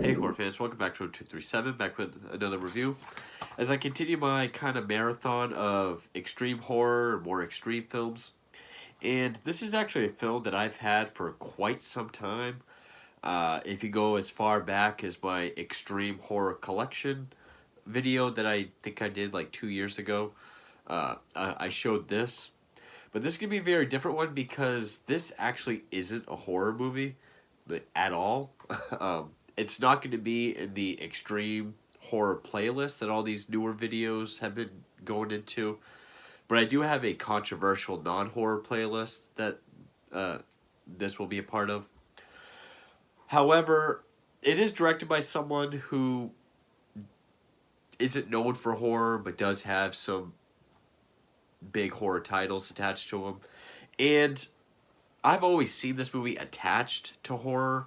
Hey horror fans, welcome back to 237, back with another review. As I continue my kind of marathon of extreme horror, more extreme films, and this is actually a film that I've had for quite some time. If you go as far back as my extreme horror collection video that I think I did like 2 years ago, I showed this. But this is going to be a very different one because this actually isn't a horror movie at all. It's not going to be in the extreme horror playlist that all these newer videos have been going into. But I do have a controversial non-horror playlist that uh, this will be a part of. However, it is directed by someone who isn't known for horror but does have some big horror titles attached to him. And I've always seen this movie attached to horror,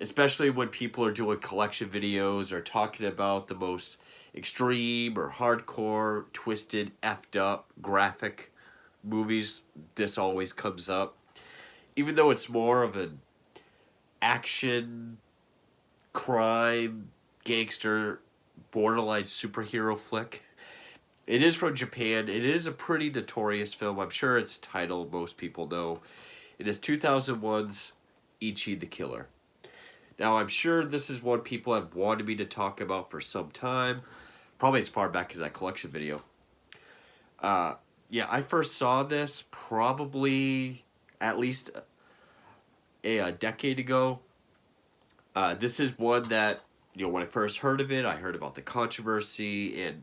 especially when people are doing collection videos or talking about the most extreme or hardcore, twisted, effed up, graphic movies. This always comes up. Even though it's more of an action, crime, gangster, borderline superhero flick. It is from Japan. It is a pretty notorious film. I'm sure its title most people know. It is 2001's Ichi the Killer. Now, I'm sure this is one people have wanted me to talk about for some time. Probably as far back as that collection video. Yeah, I first saw this probably at least a decade ago. This is one that, when I first heard of it, I heard about the controversy and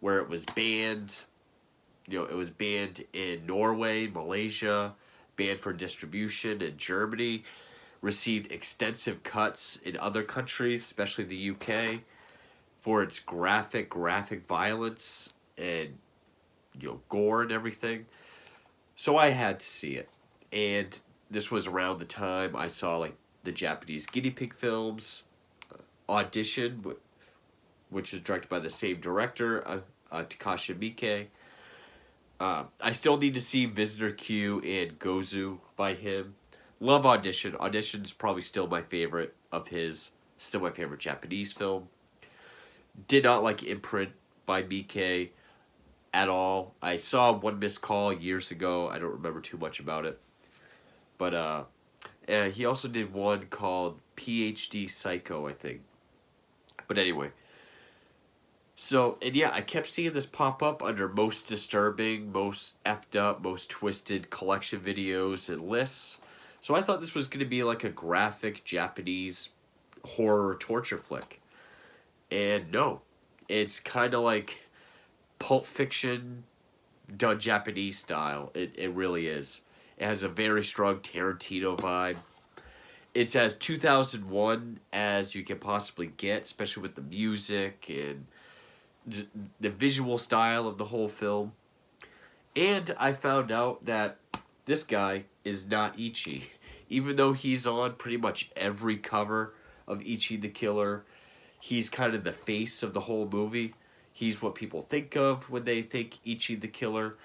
where it was banned. It was banned in Norway, Malaysia, banned for distribution in Germany, received extensive cuts in other countries, especially the UK, for its graphic violence and gore and everything. So I had to see it. And this was around the time I saw like the Japanese guinea pig films, Audition, which was directed by the same director, Takashi Miike. I still need to see Visitor Q and Gozu by him. Love Audition. Audition is probably still my favorite of his. Still my favorite Japanese film. Did not like Imprint by Miike at all. I saw One Missed Call years ago. I don't remember too much about it. But he also did one called PhD Psycho, I think. But anyway. So, and yeah, I kept seeing this pop up under most disturbing, most effed up, most twisted collection videos and lists. So I thought this was going to be like a graphic Japanese horror torture flick. And no, it's kind of like Pulp Fiction done Japanese style. It really is. It has a very strong Tarantino vibe. It's as 2001 as you can possibly get, especially with the music and the visual style of the whole film. And I found out that this guy is not Ichi. Even though he's on pretty much every cover of Ichi the Killer, he's kind of the face of the whole movie. He's what people think of when they think Ichi the Killer.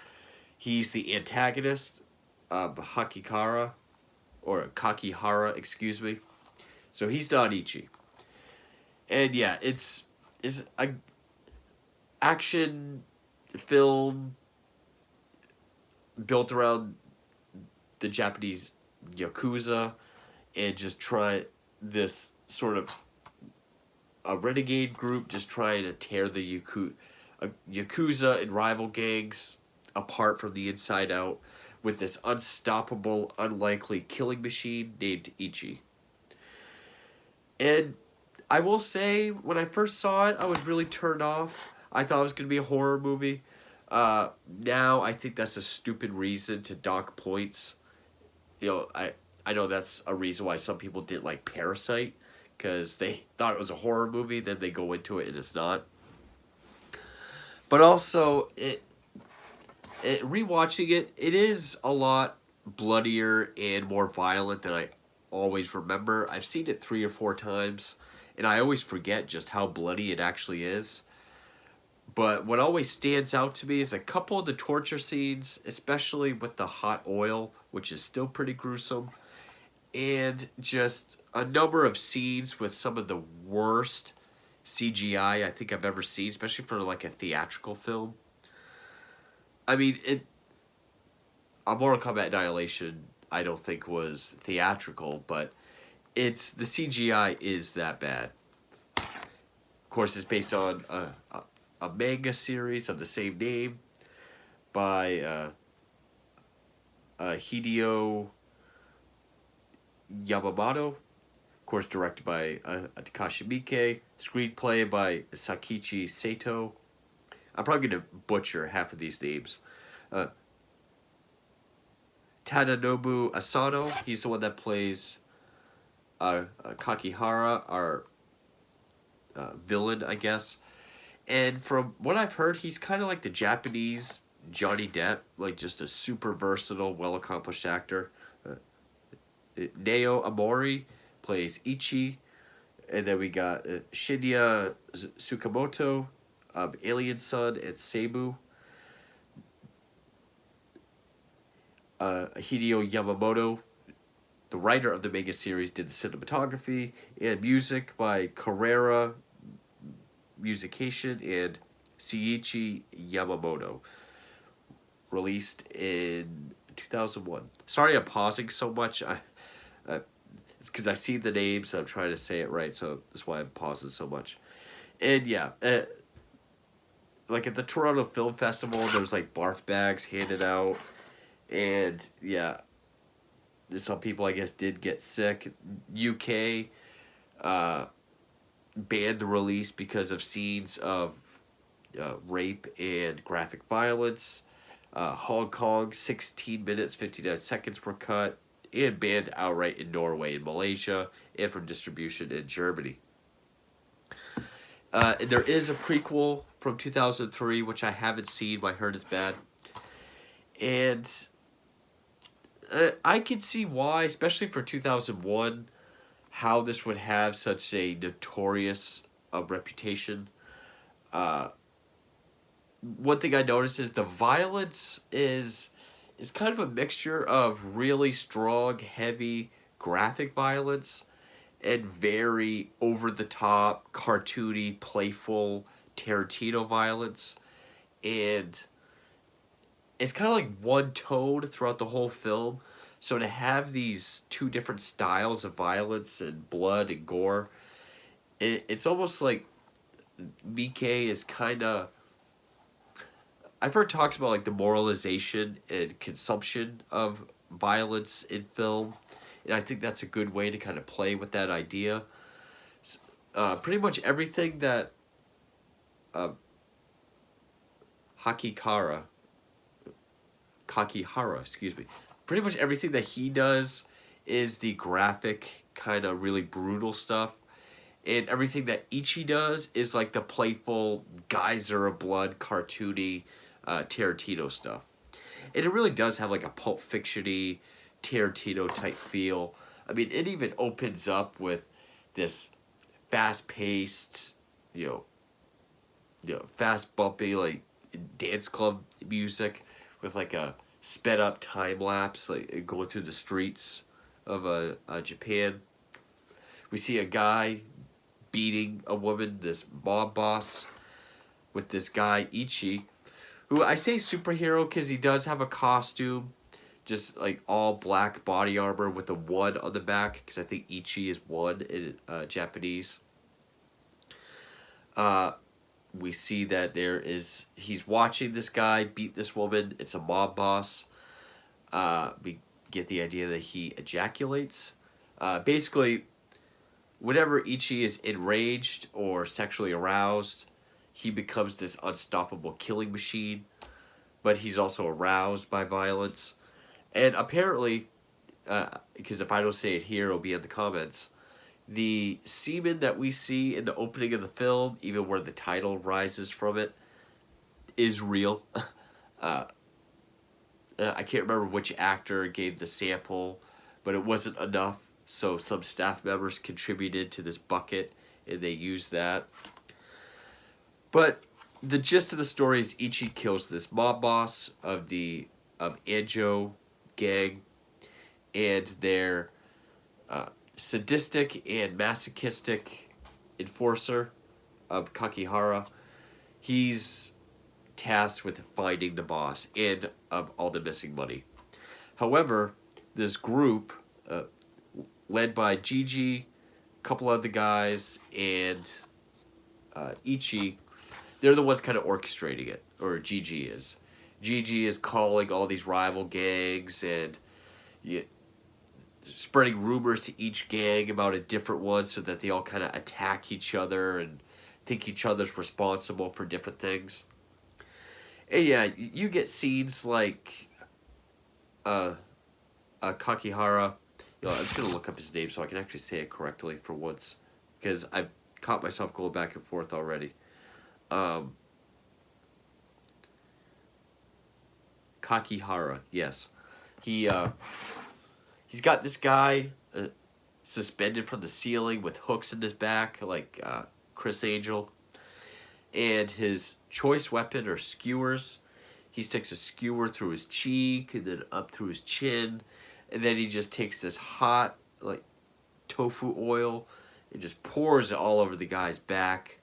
He's the antagonist, Hakihara, or Kakihara, excuse me. So he's not Ichi. And yeah, it's a action film built around the Japanese Yakuza and just try this sort of a renegade group just trying to tear the Yakuza and rival gangs apart from the inside out with this unstoppable, unlikely killing machine named Ichi. And I will say, when I first saw it, I was really turned off. I thought it was going to be a horror movie. Now I think that's a stupid reason to dock points. I know that's a reason why some people didn't like Parasite, because they thought it was a horror movie, then they go into it and it's not. But also, rewatching it, it is a lot bloodier and more violent than I always remember. I've seen it 3 or 4 times, and I always forget just how bloody it actually is. But what always stands out to me is a couple of the torture scenes, especially with the hot oil, which is still pretty gruesome. and just a number of scenes with some of the worst CGI I think I've ever seen, especially for like a theatrical film. I mean, a Mortal Kombat Annihilation I don't think was theatrical, but it's the CGI is that bad. Of course, it's based on a manga series of the same name by Hideo Yamamoto. Of course, directed by Takashi Miike. Screenplay by Sakichi Sato. I'm probably going to butcher half of these names. Uh, Tadanobu Asano. He's the one that plays Kakihara, our villain, I guess. And from what I've heard, he's kind of like the Japanese Johnny Depp, like just a super versatile, well accomplished actor. Neo Amori plays Ichi, and then we got Shinya Tsukamoto, Alien Sun, and Seibu. Hideo Yamamoto, the writer of the manga series, did the cinematography and music by Carrera Musication and Seiichi Yamamoto. Released in 2001. Sorry I'm pausing so much. It's because I see the names, I'm trying to say it right, so that's why I'm pausing so much. And yeah, like at the Toronto Film Festival, there was like barf bags handed out. And yeah, some people I guess did get sick. UK banned the release because of scenes of rape and graphic violence. Hong Kong, 16 minutes, 59 seconds were cut and banned outright in Norway and Malaysia and from distribution in Germany. And there is a prequel from 2003, which I haven't seen, but I heard it's bad. And I can see why, especially for 2001, how this would have such a notorious reputation. One thing I noticed is the violence is kind of a mixture of really strong, heavy, graphic violence and very over-the-top, cartoony, playful Tarantino violence. And it's kind of like one tone throughout the whole film. So to have these two different styles of violence and blood and gore, it's almost like Miike is kind of... I've heard talks about like the moralization and consumption of violence in film, and I think that's a good way to kind of play with that idea. Pretty much everything that Kakihara, excuse me, pretty much everything that he does is the graphic, kind of really brutal stuff. And everything that Ichi does is like the playful geyser of blood, cartoony, Tarantino stuff. And it really does have like a Pulp Fiction-y, Tarantino type feel. I mean, it even opens up with this fast-paced, fast bumpy like dance club music with like a sped up time lapse, like going through the streets of Japan. We see a guy beating a woman, this mob boss, with this guy Ichi, who I say superhero because he does have a costume, just like all black body armor with a 1 on the back, because I think Ichi is 1 in Japanese. We see that he's watching this guy beat this woman. It's a mob boss. We get the idea that he ejaculates. Basically, whenever Ichi is enraged or sexually aroused, he becomes this unstoppable killing machine, but he's also aroused by violence. And apparently, because if I don't say it here, it'll be in the comments, the semen that we see in the opening of the film, even where the title rises from it, is real. I can't remember which actor gave the sample, but it wasn't enough, so some staff members contributed to this bucket, and they used that. But the gist of the story is Ichi kills this mob boss of Anjo gang, and their sadistic and masochistic enforcer of Kakihara. He's tasked with finding the boss and of all the missing money. However, this group, led by Gigi, a couple other guys, and Ichi, they're the ones kind of orchestrating it, or Gigi is. Gigi is calling all these rival gangs and spreading rumors to each gang about a different one so that they all kind of attack each other and think each other's responsible for different things. And yeah, you get scenes like Kakihara. I'm just going to look up his name so I can actually say it correctly for once, because I've caught myself going back and forth already. Kakihara, yes. He's got this guy suspended from the ceiling with hooks in his back, like Chris Angel. And his choice weapon are skewers. He sticks a skewer through his cheek and then up through his chin. And then he just takes this hot, like, tofu oil and just pours it all over the guy's back.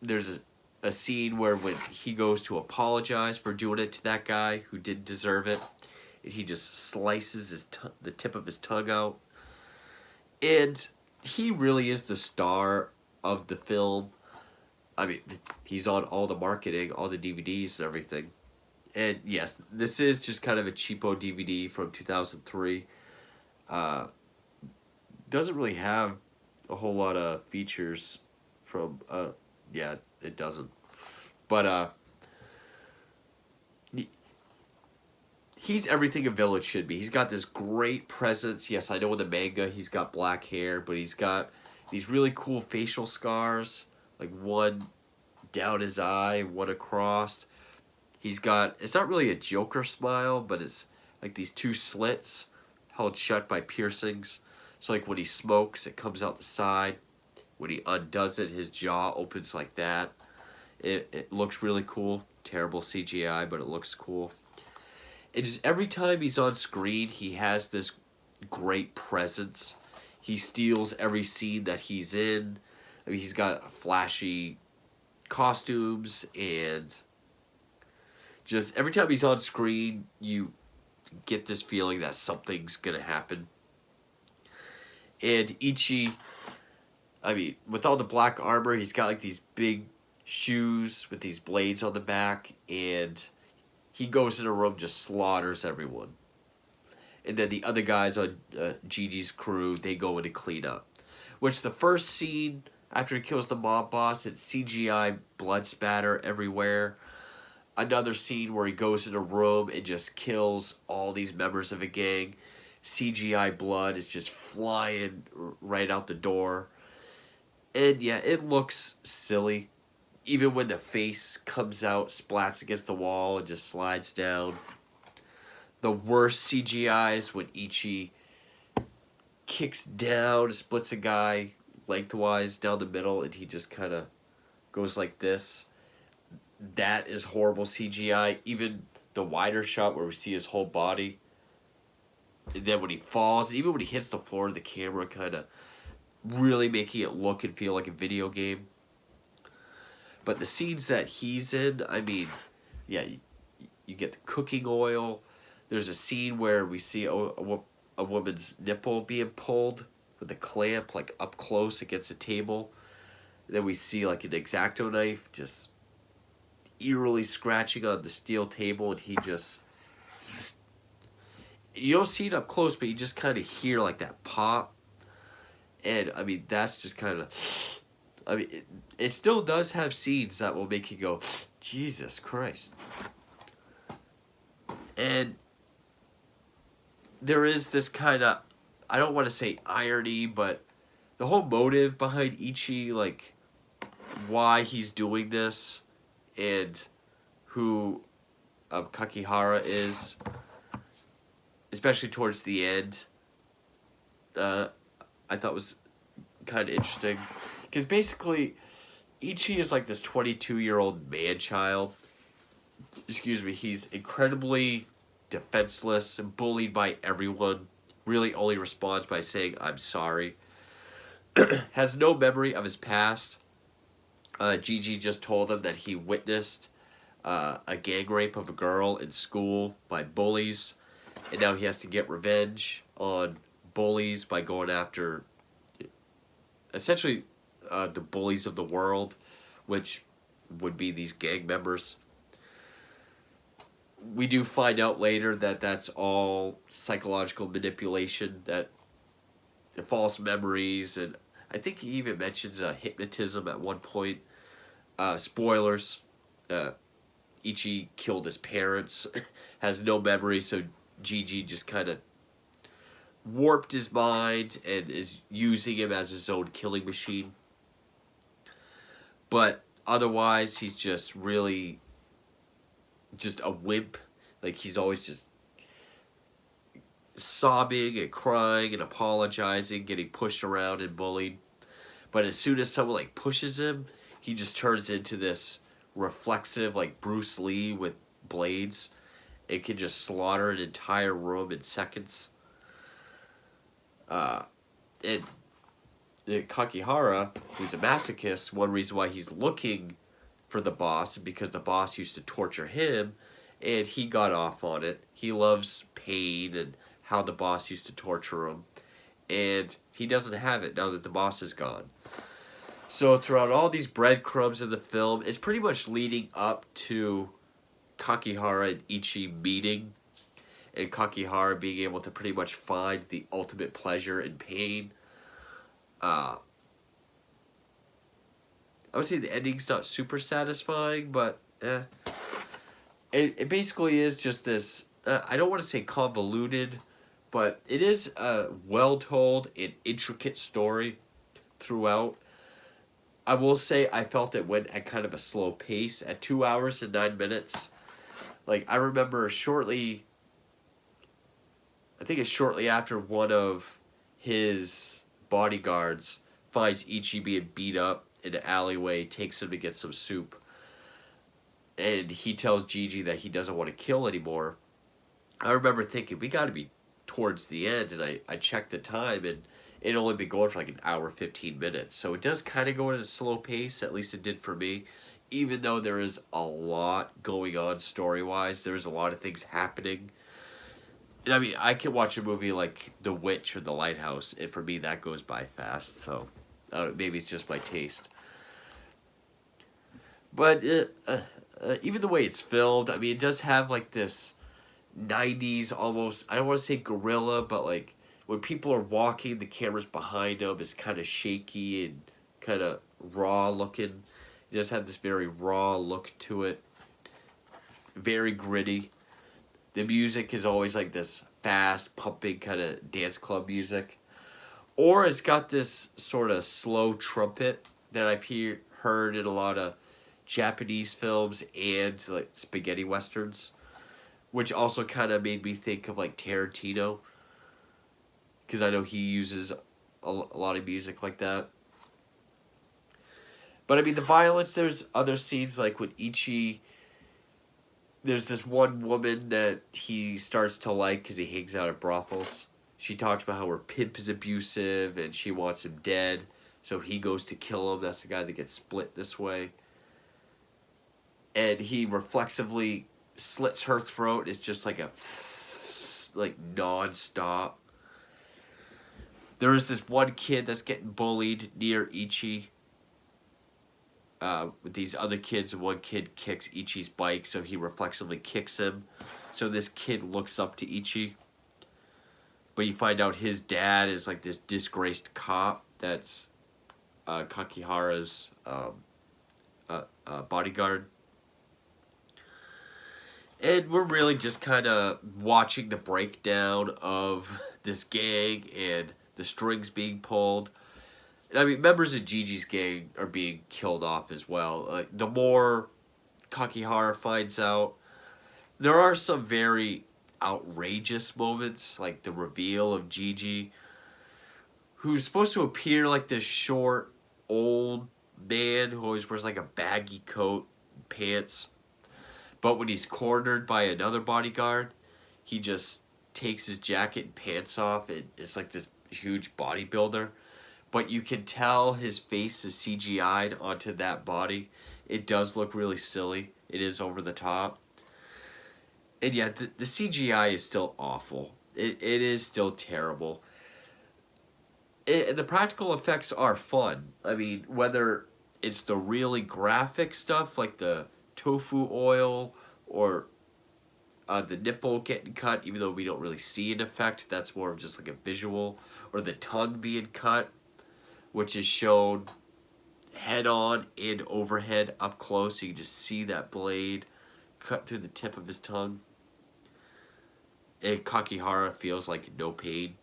There's a scene where when he goes to apologize for doing it to that guy who didn't deserve it, and he just slices the tip of his tongue out. And he really is the star of the film. I mean, he's on all the marketing, all the DVDs and everything. And yes, this is just kind of a cheapo DVD from 2003. Doesn't really have a whole lot of features from, yeah, it doesn't. But, he's everything a villain should be. He's got this great presence. Yes, I know in the manga he's got black hair, but he's got these really cool facial scars, like one down his eye, one across. He's got, it's not really a Joker smile, but it's like these two slits held shut by piercings. So like when he smokes, it comes out the side. When he undoes it, his jaw opens like that. It looks really cool. Terrible CGI, but it looks cool. And just every time he's on screen, he has this great presence. He steals every scene that he's in. I mean, he's got flashy costumes, and just every time he's on screen, you get this feeling that something's gonna happen. And Ichi, I mean, with all the black armor, he's got like these big shoes with these blades on the back, and he goes in a room, just slaughters everyone. And then the other guys on Gigi's crew, they go in to clean up. Which the first scene, after he kills the mob boss, it's CGI blood spatter everywhere. Another scene where he goes in a room and just kills all these members of a gang. CGI blood is just flying right out the door. And yeah, it looks silly. Even when the face comes out, splats against the wall, and just slides down. The worst CGI is when Ichi kicks down, splits a guy lengthwise down the middle, and he just kind of goes like this. That is horrible CGI. Even the wider shot where we see his whole body. And then when he falls, even when he hits the floor, the camera kind of really making it look and feel like a video game. But the scenes that he's in, I mean, yeah, you get the cooking oil. There's a scene where we see a woman's nipple being pulled with a clamp, like up close against a table. And then we see like an X-Acto knife just eerily scratching on the steel table, and he just, you don't see it up close, but you just kind of hear like that pop. And I mean, that's just kind of, I mean, it still does have scenes that will make you go, Jesus Christ. And there is this kind of, I don't want to say irony, but the whole motive behind Ichi, like why he's doing this and who Kakihara is, especially towards the end, I thought was kind of interesting. Because basically, Ichi is like this 22-year-old man-child. Excuse me, he's incredibly defenseless and bullied by everyone. really only responds by saying, "I'm sorry." Has no memory of his past. Gigi just told him that he witnessed a gang rape of a girl in school by bullies, and now he has to get revenge on bullies by going after essentially the bullies of the world, which would be these gang members. We do find out later that that's all psychological manipulation, that false memories, and I think he even mentions hypnotism at one point. Spoilers. Ichi killed his parents, has no memory, so Gigi just kind of warped his mind and is using him as his own killing machine. But otherwise, he's just really just a wimp. Like, he's always just sobbing and crying and apologizing, getting pushed around and bullied. But as soon as someone like pushes him, he just turns into this reflexive, like Bruce Lee with blades. It can just slaughter an entire room in seconds. And Kakihara, who's a masochist, one reason why he's looking for the boss is because the boss used to torture him, and he got off on it. He loves pain and how the boss used to torture him, and he doesn't have it now that the boss is gone. So throughout all these breadcrumbs in the film, it's pretty much leading up to Kakihara and Ichi meeting, and Kakihara being able to pretty much find the ultimate pleasure in pain. I would say the ending's not super satisfying, but it basically is just this, I don't want to say convoluted, but it is a well-told and intricate story throughout. I will say I felt it went at kind of a slow pace at 2 hours and 9 minutes. Like, I remember shortly after one of his bodyguards finds Ichi being beat up in an alleyway, takes him to get some soup, and he tells Gigi that he doesn't want to kill anymore. I remember thinking, we got to be towards the end, and I checked the time, and it only been going for like an hour, 15 minutes. So it does kind of go at a slow pace, at least it did for me. Even though there is a lot going on story-wise, there's a lot of things happening. And I mean, I can watch a movie like The Witch or The Lighthouse, and for me that goes by fast, so maybe it's just my taste. But even the way it's filmed, I mean, it does have like this 90s almost, I don't want to say guerrilla, but like when people are walking, the camera's behind them is kind of shaky and kind of raw looking. It does have this very raw look to it. Very gritty. The music is always like this fast, pumping kind of dance club music. Or it's got this sort of slow trumpet that I've heard in a lot of Japanese films and like spaghetti westerns, which also kind of made me think of like Tarantino, because I know he uses a lot of music like that. But I mean, the violence, there's other scenes like with Ichi. There's this one woman that he starts to like because he hangs out at brothels. She talks about how her pimp is abusive and she wants him dead, so he goes to kill him. That's the guy that gets split this way. And he reflexively slits her throat. It's just like a like non-stop. There is this one kid that's getting bullied near Ichi. With these other kids, and one kid kicks Ichi's bike, so he reflexively kicks him. So this kid looks up to Ichi. But you find out his dad is like this disgraced cop that's Kakihara's bodyguard. And we're really just kind of watching the breakdown of this gang and the strings being pulled. And I mean, members of Gigi's gang are being killed off as well. The more Kakihara finds out, there are some very outrageous moments, like the reveal of Gigi, who's supposed to appear like this short, old man who always wears like a baggy coat, pants. But when he's cornered by another bodyguard, he just takes his jacket and pants off, and it's like this huge bodybuilder. But you can tell his face is CGI'd onto that body. It does look really silly. It is over the top. And yeah, the CGI is still awful. It is still terrible. The practical effects are fun. I mean, whether it's the really graphic stuff like the tofu oil or the nipple getting cut, even though we don't really see an effect, that's more of just like a visual, or the tongue being cut, which is shown head on and overhead up close, so you can just see that blade cut through the tip of his tongue. And Kakihara feels like no pain.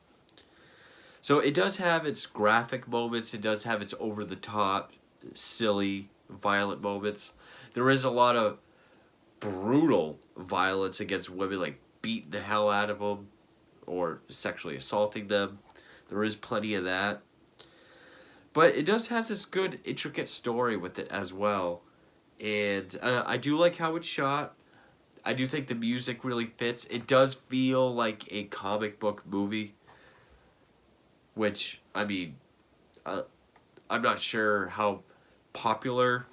So it does have its graphic moments, it does have its over the top, silly, violent moments. There is a lot of brutal violence against women, like beating the hell out of them or sexually assaulting them. There is plenty of that. But it does have this good, intricate story with it as well. And I do like how it's shot. I do think the music really fits. It does feel like a comic book movie. Which, I mean, I'm not sure how popular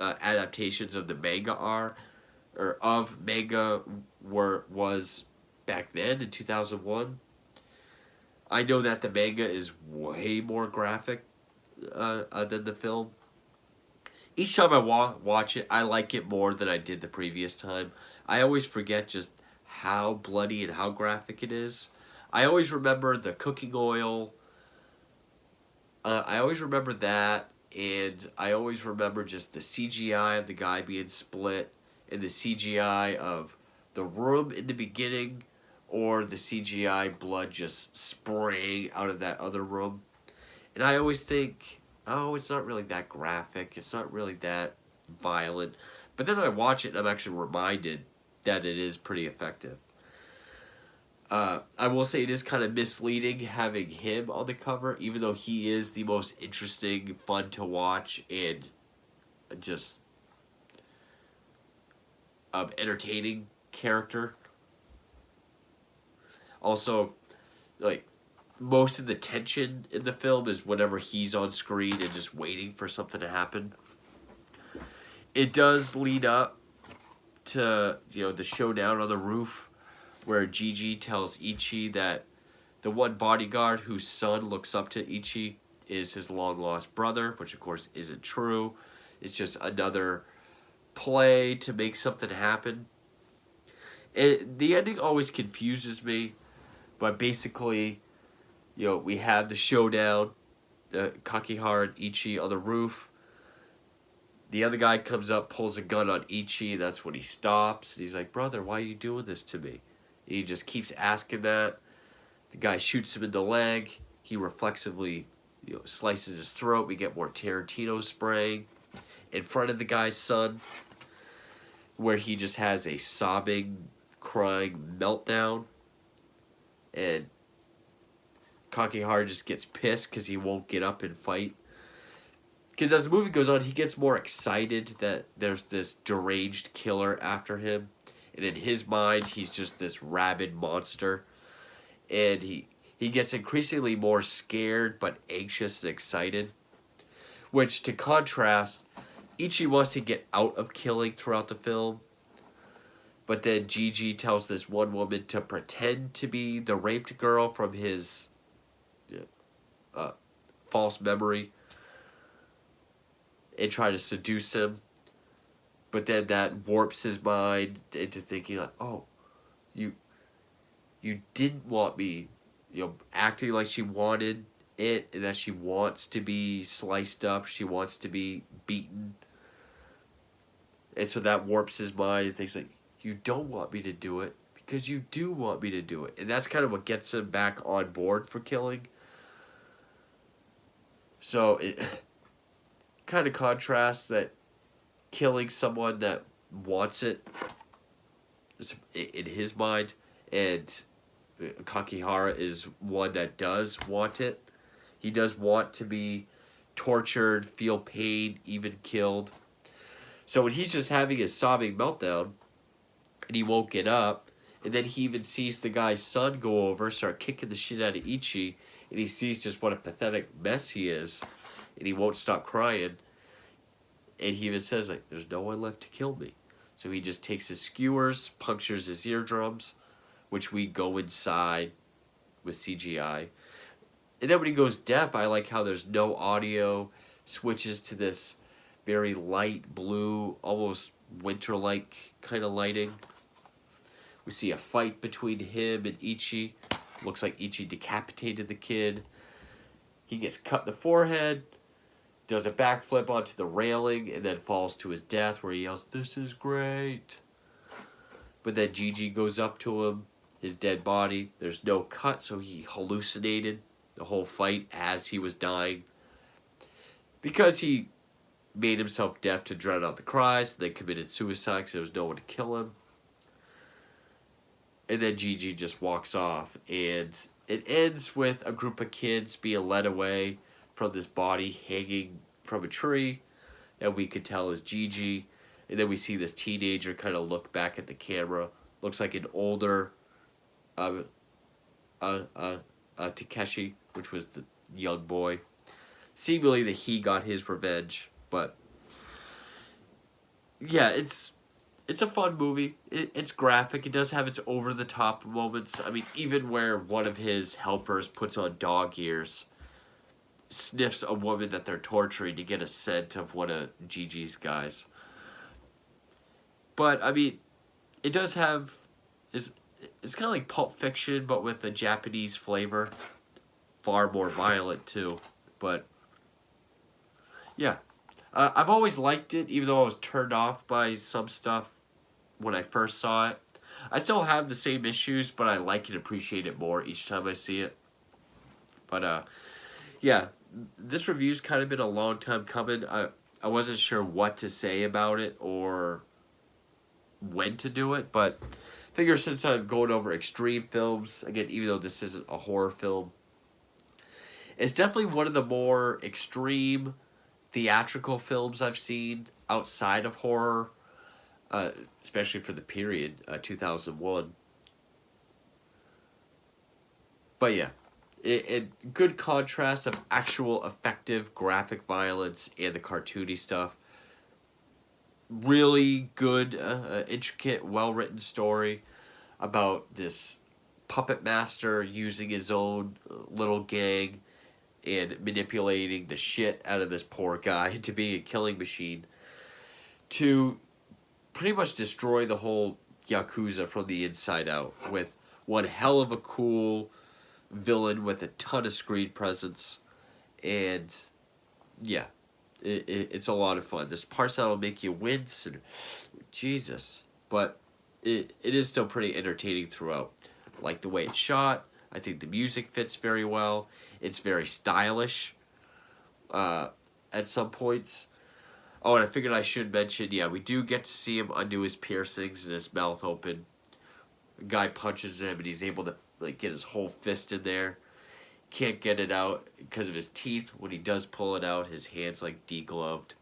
adaptations of the manga are, or of manga was back then in 2001. I know that the manga is way more graphic than the film. Each time I watch it, I like it more than I did the previous time. I always forget just how bloody and how graphic it is. I always remember the cooking oil. I always remember that, and I always remember just the CGI of the guy being split, and the CGI of the room in the beginning, or the CGI blood just spraying out of that other room. And I always think, oh, it's not really that graphic, it's not really that violent. But then I watch it and I'm actually reminded that it is pretty effective. I will say it is kind of misleading having him on the cover, even though he is the most interesting, fun to watch, and just entertaining character. Also, like, most of the tension in the film is whenever he's on screen and just waiting for something to happen. It does lead up to, the showdown on the roof, where Gigi tells Ichi that the one bodyguard whose son looks up to Ichi is his long-lost brother, which of course isn't true. It's just another play to make something happen. The ending always confuses me, but basically, we have the showdown, Kakihara and Ichi on the roof. The other guy comes up, pulls a gun on Ichi, and that's when he stops. And he's like, brother, why are you doing this to me? He just keeps asking that. The guy shoots him in the leg. He reflexively, slices his throat. We get more Tarantino spraying in front of the guy's son, where he just has a sobbing, crying meltdown. And Kakihara just gets pissed because he won't get up and fight. Because as the movie goes on, he gets more excited that there's this deranged killer after him. And in his mind, he's just this rabid monster. And he gets increasingly more scared, but anxious and excited. Which, to contrast, Ichi wants to get out of killing throughout the film. But then Gigi tells this one woman to pretend to be the raped girl from his false memory. And try to seduce him. But then that warps his mind into thinking like, oh, you didn't want me, acting like she wanted it, and that she wants to be sliced up, she wants to be beaten. And so that warps his mind and thinks like, you don't want me to do it, because you do want me to do it. And that's kind of what gets him back on board for killing. So it kind of contrasts that killing someone that wants it in his mind, and Kakihara is one that does want it. He does want to be tortured, feel pain, even killed. So when he's just having his sobbing meltdown and he won't get up, And then he even sees the guy's son go over, start kicking the shit out of Ichi, and he sees just what a pathetic mess he is, and he won't stop crying. And he even says, like, there's no one left to kill me. So he just takes his skewers, punctures his eardrums, which we go inside with CGI. And then when he goes deaf, I like how there's no audio, switches to this very light blue, almost winter-like kind of lighting. We see a fight between him and Ichi. Looks like Ichi decapitated the kid. He gets cut in the forehead, does a backflip onto the railing, and then falls to his death where he yells, "This is great." But then Gigi goes up to him, his dead body. There's no cut, so he hallucinated the whole fight as he was dying. Because he made himself deaf to drown out the cries, and then committed suicide because there was no one to kill him. And then Gigi just walks off, and it ends with a group of kids being led away from this body hanging from a tree that we could tell is Gigi. And then we see this teenager kind of look back at the camera. Looks like an older Takeshi, which was the young boy. Seemingly that he got his revenge, but yeah, it's a fun movie. It's graphic. It does have its over-the-top moments. I mean, even where one of his helpers puts on dog ears, sniffs a woman that they're torturing to get a scent of one of Gigi's guys. But, I mean, it does have... It's kind of like Pulp Fiction, but with a Japanese flavor. Far more violent, too. But, yeah. I've always liked it, even though I was turned off by some stuff when I first saw it. I still have the same issues, but I like and appreciate it more each time I see it. But, yeah, this review's kind of been a long time coming. I wasn't sure what to say about it or when to do it, but I figure since I'm going over extreme films, again, even though this isn't a horror film, it's definitely one of the more extreme theatrical films I've seen outside of horror, especially for the period, 2001. But yeah, it good contrast of actual effective graphic violence and the cartoony stuff. Really good, intricate, well-written story about this puppet master using his own little gang and manipulating the shit out of this poor guy into being a killing machine to pretty much destroy the whole Yakuza from the inside out with one hell of a cool villain with a ton of screen presence. And yeah, it's a lot of fun. There's parts that'll make you wince and Jesus, but it is still pretty entertaining throughout. I like the way it's shot. I think the music fits very well. It's very stylish at some points. Oh, and I figured I should mention, yeah, we do get to see him undo his piercings and his mouth open. The guy punches him and he's able to like get his whole fist in there. Can't get it out because of his teeth. When he does pull it out, his hand's like degloved.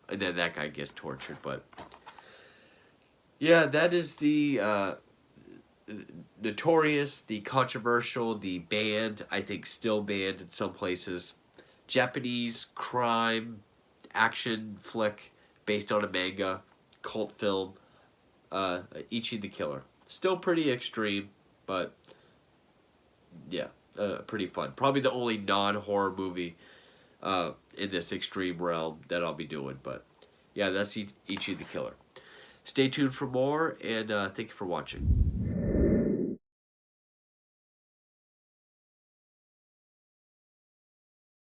And then that guy gets tortured. But yeah, that is the notorious, the controversial, the banned, I think still banned in some places, Japanese crime action flick based on a manga, cult film, Ichi the Killer. Still pretty extreme, but yeah, pretty fun. Probably the only non-horror movie in this extreme realm that I'll be doing, but yeah, that's Ichi the Killer. Stay tuned for more, and thank you for watching.